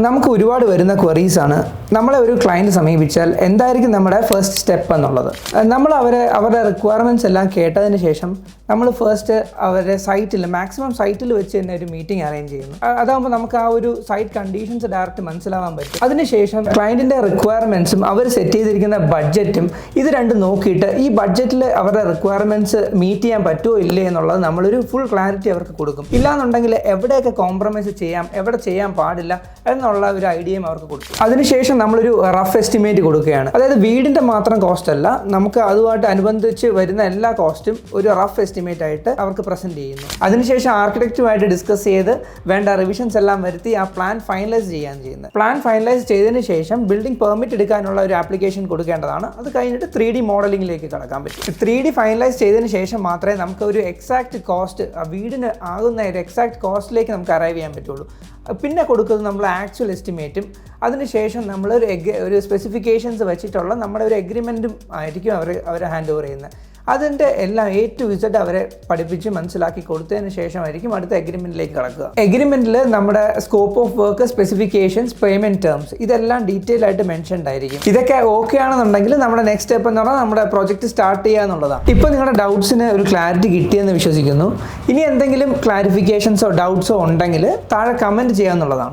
നമുക്ക് ഒരുപാട് വരുന്ന ക്വറീസ് ആണ് നമ്മളെ ഒരു ക്ലയൻറ്റ് സമീപിച്ചാൽ എന്തായിരിക്കും നമ്മുടെ ഫസ്റ്റ് സ്റ്റെപ്പ് എന്നുള്ളത്. നമ്മൾ അവരുടെ റിക്വയർമെൻറ്റ്സ് എല്ലാം കേട്ടതിന് ശേഷം നമ്മൾ ഫസ്റ്റ് അവരുടെ മാക്സിമം സൈറ്റിൽ വെച്ച് തന്നെ ഒരു മീറ്റിംഗ് അറേഞ്ച് ചെയ്യുന്നു. അതാകുമ്പോൾ നമുക്ക് ആ ഒരു സൈറ്റ് കണ്ടീഷൻസ് ഡയറക്റ്റ് മനസ്സിലാവാൻ പറ്റും. അതിനുശേഷം ക്ലയൻറ്റിൻ്റെ റിക്വയർമെൻറ്റ്സും അവർ സെറ്റ് ചെയ്തിരിക്കുന്ന ബഡ്ജറ്റും ഇത് രണ്ടും നോക്കിയിട്ട് ഈ ബഡ്ജറ്റിൽ അവരുടെ റിക്വയർമെൻറ്റ്സ് മീറ്റ് ചെയ്യാൻ പറ്റുമോ ഇല്ലേ എന്നുള്ളത് നമ്മളൊരു ഫുൾ ക്ലാരിറ്റി അവർക്ക് കൊടുക്കും. ഇല്ലാന്നുണ്ടെങ്കിൽ എവിടെയൊക്കെ കോംപ്രമൈസ് ചെയ്യാം, എവിടെ ചെയ്യാൻ പാടില്ല എന്നുള്ള ഒരു ഐഡിയയും അവർക്ക് കൊടുക്കും. അതിനുശേഷം നമ്മളൊരു റഫ് എസ്റ്റിമേറ്റ് കൊടുക്കുകയാണ്. അതായത് വീടിൻ്റെ മാത്രം കോസ്റ്റ് അല്ല, നമുക്ക് അതുമായിട്ട് അനുബന്ധിച്ച് വരുന്ന എല്ലാ കോസ്റ്റും ഒരു റഫ് എസ്റ്റിമേറ്റ് ആയിട്ട് അവർക്ക് പ്രസൻറ്റ് ചെയ്യുന്നു. അതിനുശേഷം ആർക്കിടെക്റ്റുമായിട്ട് ഡിസ്കസ് ചെയ്ത് വേണ്ട റിവിഷൻസ് എല്ലാം വരുത്തി ആ പ്ലാൻ ഫൈനലൈസ് ചെയ്യാൻ ചെയ്യുന്നത്. പ്ലാൻ ഫൈനലൈസ് ചെയ്തതിന് ശേഷം ബിൽഡിംഗ് പെർമിറ്റ് എടുക്കാനുള്ള ഒരു ആപ്ലിക്കേഷൻ കൊടുക്കേണ്ടതാണ്. അത് കഴിഞ്ഞിട്ട് 3D മോഡലിംഗിലേക്ക് കടക്കാൻ പറ്റും. 3D ഫൈനലൈസ് ചെയ്തതിന് ശേഷം മാത്രമേ നമുക്ക് ഒരു എക്സാക്ട് കോസ്റ്റ്, വീടിന് ആകുന്ന ഒരു എക്സാക്ട് കോസ്റ്റിലേക്ക് നമുക്ക് അറൈവ് ചെയ്യാൻ പറ്റുള്ളൂ. പിന്നെ കൊടുക്കുന്നത് നമ്മൾ ആക്ച്വൽ എസ്റ്റിമേറ്റും അതിനുശേഷം ഒരു സ്പെസിഫിക്കേഷൻസ് വെച്ചിട്ടുള്ള നമ്മുടെ ഒരു എഗ്രിമെൻറ്റും ആയിരിക്കും അവർ ഹാൻഡ് ഓവർ ചെയ്യുന്നത്. അതിൻ്റെ എല്ലാം A to Z അവരെ പഠിപ്പിച്ച് മനസ്സിലാക്കി കൊടുത്തതിന് ശേഷമായിരിക്കും അടുത്ത എഗ്രിമെൻറ്റിലേക്ക് കടക്കുക. എഗ്രിമെൻറ്റിൽ നമ്മുടെ scope of work, specifications, payment terms ഇതെല്ലാം ഡീറ്റെയിൽ ആയിട്ട് മെൻഷൻഡ് ആയിരിക്കും. ഇതൊക്കെ ഓക്കെ ആണെന്നുണ്ടെങ്കിൽ നമ്മുടെ നെക്സ്റ്റ് സ്റ്റെപ്പ് എന്ന് പറഞ്ഞാൽ നമ്മുടെ പ്രോജക്റ്റ് സ്റ്റാർട്ട് ചെയ്യുക എന്നുള്ളതാണ്. ഇപ്പോൾ നിങ്ങളുടെ ഡൗട്ട്സിന് ഒരു ക്ലാരിറ്റി കിട്ടിയെന്ന് വിശ്വസിക്കുന്നു. ഇനി എന്തെങ്കിലും ക്ലാരിഫിക്കേഷൻസോ ഡൗട്ട്സോ ഉണ്ടെങ്കിൽ താഴെ കമൻറ്റ് ചെയ്യാന്നുള്ളതാണ്.